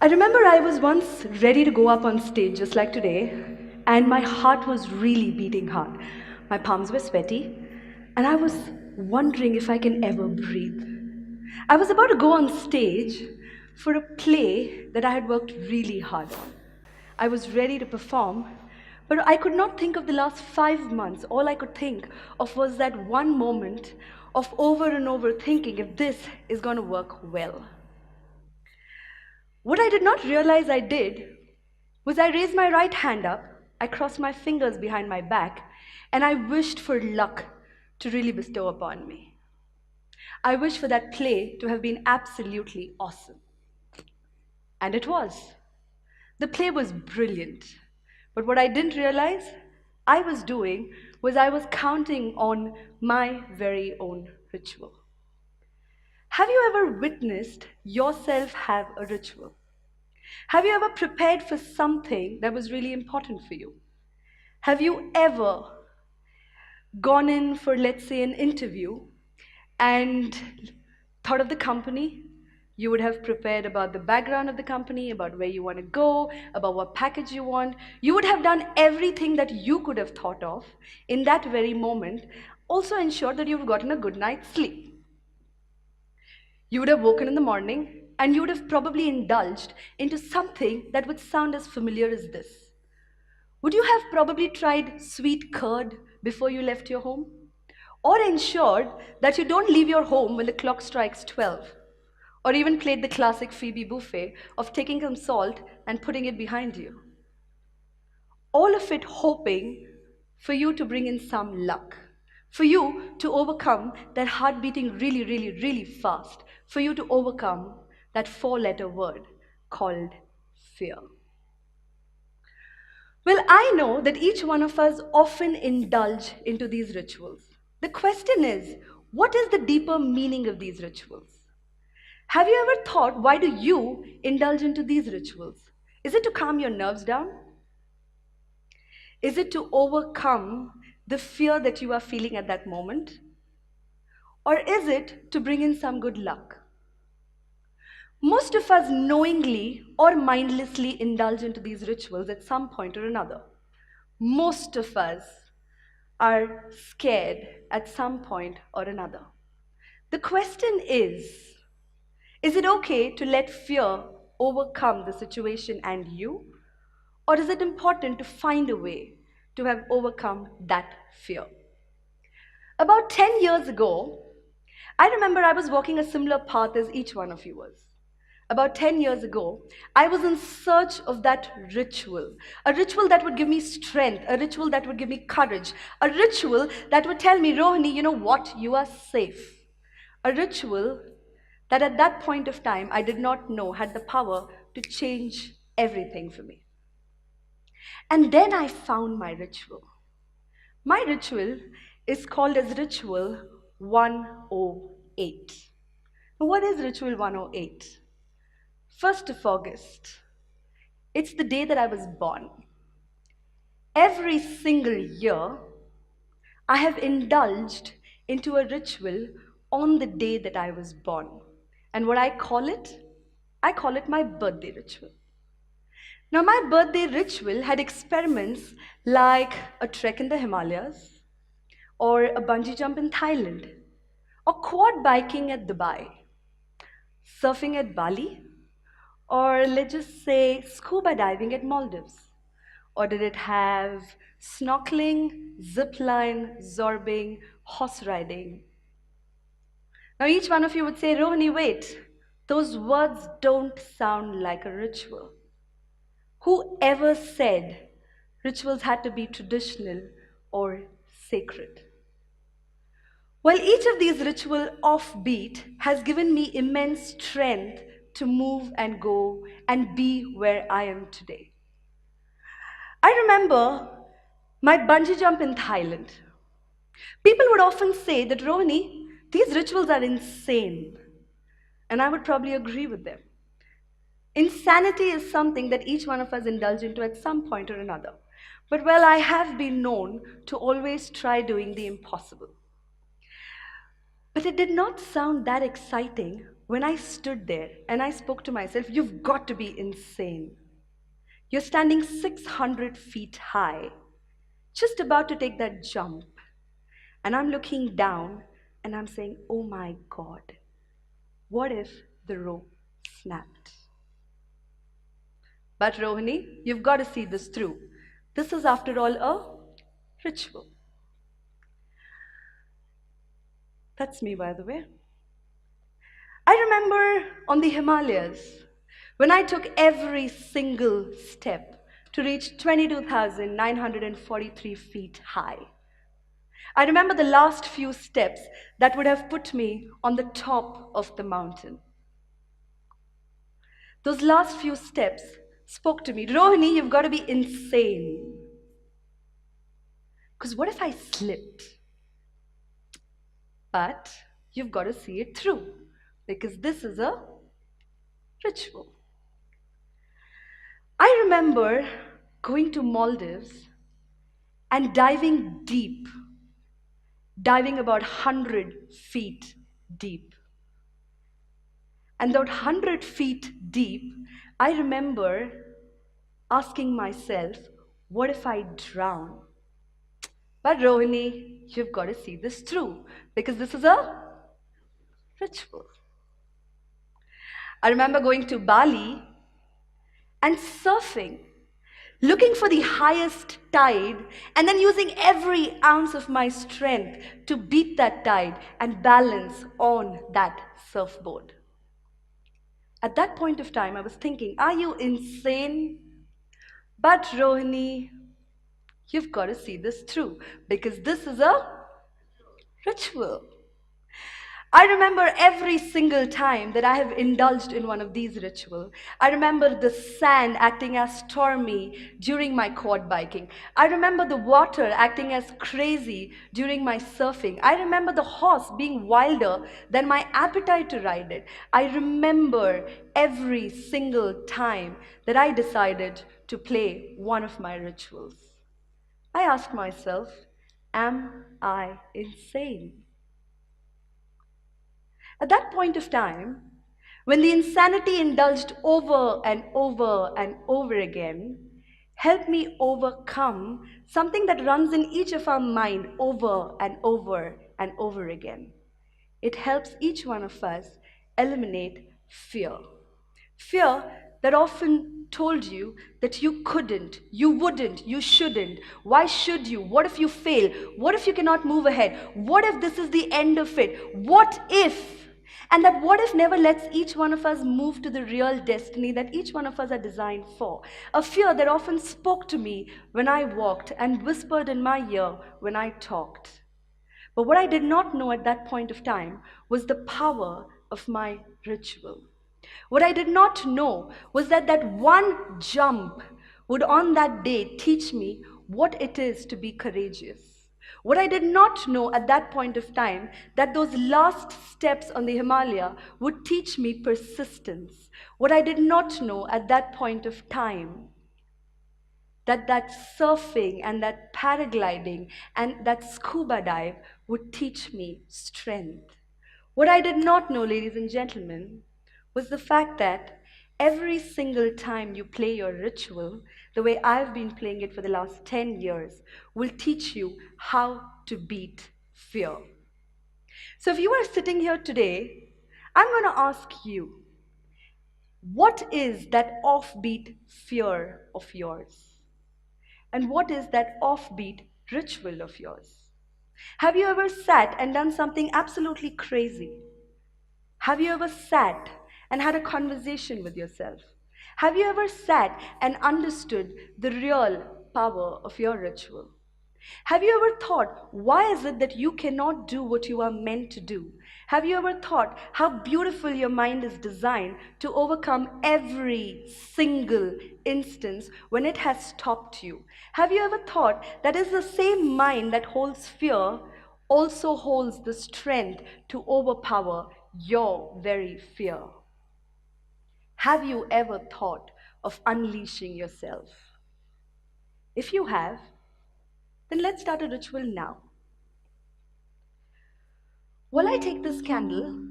I remember I was once ready to go up on stage just like today, and my heart was really beating hard. My palms were sweaty, and I was wondering if I can ever breathe. I was about to go on stage for a play that I had worked really hard on. I was ready to perform, but I could not think of the last 5 months. All I could think of was that one moment of over and over thinking if this is going to work well. What I did not realize I did was I raised my right hand up, I crossed my fingers behind my back, and I wished for luck to really bestow upon me. I wished for that play to have been absolutely awesome. And it was. The play was brilliant. But what I didn't realize I was doing was I was counting on my very own ritual. Have you ever witnessed yourself have a ritual? Have you ever prepared for something that was really important for you? Have you ever gone in for, let's say, an interview and thought of the company? You would have prepared about the background of the company, about where you want to go, about what package you want. You would have done everything that you could have thought of in that very moment, also ensured that you've gotten a good night's sleep. You would have woken in the morning and you would have probably indulged into something that would sound as familiar as this. Would you have probably tried sweet curd before you left your home? Or ensured that you don't leave your home when the clock strikes 12? Or even played the classic Phoebe buffet of taking some salt and putting it behind you? All of it hoping for you to bring in some luck, for you to overcome that heart beating really, really, really fast, for you to overcome that four-letter word called fear. Well, I know that each one of us often indulge into these rituals. The question is, what is the deeper meaning of these rituals? Have you ever thought, why do you indulge into these rituals? Is it to calm your nerves down? Is it to overcome the fear that you are feeling at that moment? Or is it to bring in some good luck? Most of us knowingly or mindlessly indulge into these rituals at some point or another. Most of us are scared at some point or another. The question is it okay to let fear overcome the situation and you? Or is it important to find a way to have overcome that fear? About 10 years ago, I remember I was walking a similar path as each one of you was. About 10 years ago, I was in search of that ritual, a ritual that would give me strength, a ritual that would give me courage, a ritual that would tell me, Rohini, you know what, you are safe. A ritual that at that point of time I did not know had the power to change everything for me. And then I found my ritual. My ritual is called as Ritual 108. Now, what is Ritual 108? 1st of August. It's the day that I was born. Every single year, I have indulged into a ritual on the day that I was born. And what I call it my birthday ritual. Now, my birthday ritual had experiments like a trek in the Himalayas, or a bungee jump in Thailand, or quad biking at Dubai, surfing at Bali, or let's just say scuba diving at Maldives. Or did it have snorkeling, zip line, zorbing, horse riding? Now, each one of you would say, Rohini, wait, those words don't sound like a ritual. Whoever said rituals had to be traditional or sacred? Well, each of these ritual offbeat has given me immense strength to move and go and be where I am today. I remember my bungee jump in Thailand. People would often say that, Rohini, these rituals are insane. And I would probably agree with them. Insanity is something that each one of us indulge into at some point or another. But well, I have been known to always try doing the impossible. But it did not sound that exciting When I stood there and I spoke to myself, you've got to be insane. You're standing 600 feet high, just about to take that jump. And I'm looking down and I'm saying, oh my God, what if the rope snapped? But Rohini, you've got to see this through. This is, after all, a ritual. That's me, by the way. I remember on the Himalayas, when I took every single step to reach 22,943 feet high. I remember the last few steps that would have put me on the top of the mountain. Those last few steps spoke to me. Rohini, you've got to be insane. Because what if I slipped? But you've got to see it through, because this is a ritual. I remember going to Maldives and diving deep, diving about 100 feet deep. And that 100 feet deep, I remember asking myself, what if I drown? But Rohini, you've got to see this through, because this is a ritual. I remember going to Bali and surfing, looking for the highest tide, and then using every ounce of my strength to beat that tide and balance on that surfboard. At that point of time, I was thinking, are you insane? But Rohini, you've got to see this through, because this is a ritual. I remember every single time that I have indulged in one of these rituals. I remember the sand acting as stormy during my quad biking. I remember the water acting as crazy during my surfing. I remember the horse being wilder than my appetite to ride it. I remember every single time that I decided to play one of my rituals. I asked myself, am I insane? At that point of time, when the insanity indulged over and over and over again helped me overcome something that runs in each of our mind over and over and over again. It helps each one of us eliminate fear. Fear that often told you that you couldn't, you wouldn't, you shouldn't. Why should you? What if you fail? What if you cannot move ahead? What if this is the end of it? What if? And that what if never lets each one of us move to the real destiny that each one of us are designed for. A fear that often spoke to me when I walked and whispered in my ear when I talked. But what I did not know at that point of time was the power of my ritual. What I did not know was that that one jump would on that day teach me what it is to be courageous. What I did not know at that point of time, that those last steps on the Himalaya would teach me persistence. What I did not know at that point of time, that surfing and that paragliding and that scuba dive would teach me strength. What I did not know, ladies and gentlemen, was the fact that every single time you play your ritual, the way I've been playing it for the last 10 years, will teach you how to beat fear. So if you are sitting here today, I'm going to ask you, what is that offbeat fear of yours? And what is that offbeat ritual of yours? Have you ever sat and done something absolutely crazy? Have you ever sat and had a conversation with yourself? Have you ever sat and understood the real power of your ritual? Have you ever thought, why is it that you cannot do what you are meant to do? Have you ever thought how beautiful your mind is designed to overcome every single instance when it has stopped you? Have you ever thought that is the same mind that holds fear also holds the strength to overpower your very fear? Have you ever thought of unleashing yourself? If you have, then let's start a ritual now. While I take this candle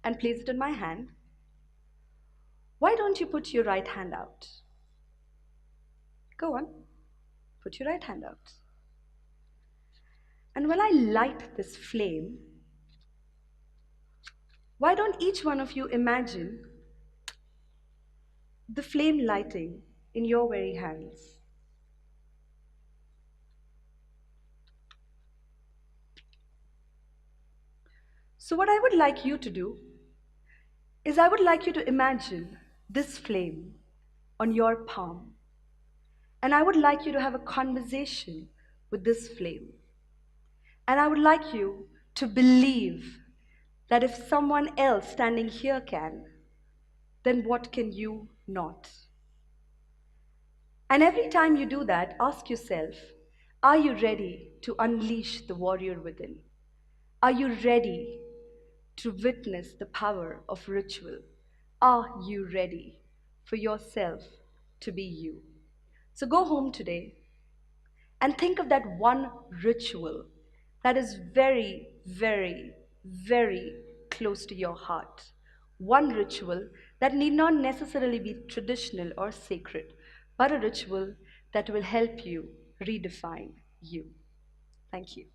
and place it in my hand, why don't you put your right hand out? Go on, put your right hand out. And when I light this flame, why don't each one of you imagine the flame lighting in your very hands? So, what I would like you to do is I would like you to imagine this flame on your palm. And I would like you to have a conversation with this flame. And I would like you to believe that if someone else standing here can, then what can you not? And every time you do that, ask yourself, are you ready to unleash the warrior within? Are you ready to witness the power of ritual? Are you ready for yourself to be you? So go home today and think of that one ritual that is very, very, very close to your heart. One ritual that need not necessarily be traditional or sacred, but a ritual that will help you redefine you. Thank you.